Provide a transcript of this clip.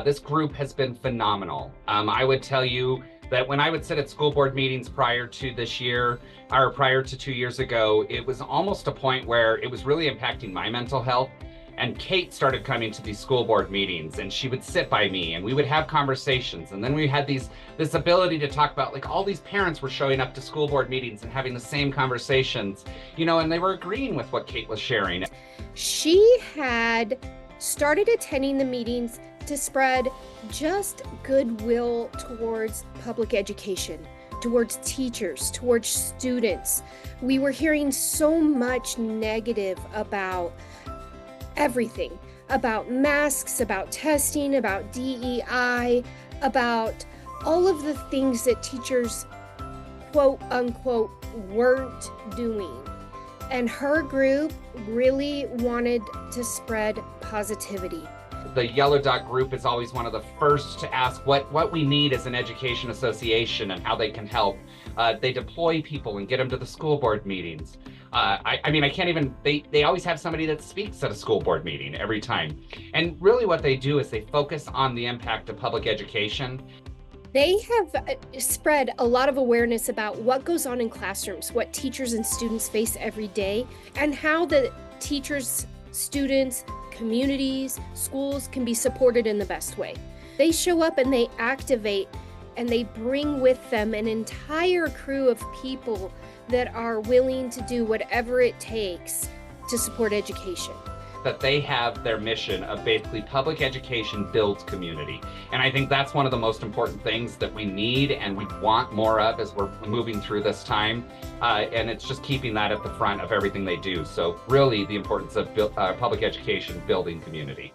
This group has been phenomenal. I would tell you that when I would sit at school board meetings prior to this year, or prior to 2 years ago, it was almost a point where it was really impacting my mental health. And Kate started coming to these school board meetings, and she would sit by me and we would have conversations. And then we had this ability to talk about, like, all these parents were showing up to school board meetings and having the same conversations, and they were agreeing with what Kate was sharing. She had started attending the meetings to spread just goodwill towards public education, towards teachers, towards students. We were hearing so much negative about everything, about masks, about testing, about DEI, about all of the things that teachers, quote unquote, weren't doing. And her group really wanted to spread positivity. The Yellow Dot group is always one of the first to ask what we need as an education association and how they can help. They deploy people and get them to the school board meetings. I can't even, they always have somebody that speaks at a school board meeting every time. And really what they do is they focus on the impact of public education. They have spread a lot of awareness about what goes on in classrooms, what teachers and students face every day, and how the teachers, students, communities, schools can be supported in the best way. They show up and they activate and they bring with them an entire crew of people that are willing to do whatever it takes to support education. That they have their mission of basically public education builds community. And I think that's one of the most important things that we need and we want more of as we're moving through this time. And it's just keeping that at the front of everything they do. So really the importance of public education building community.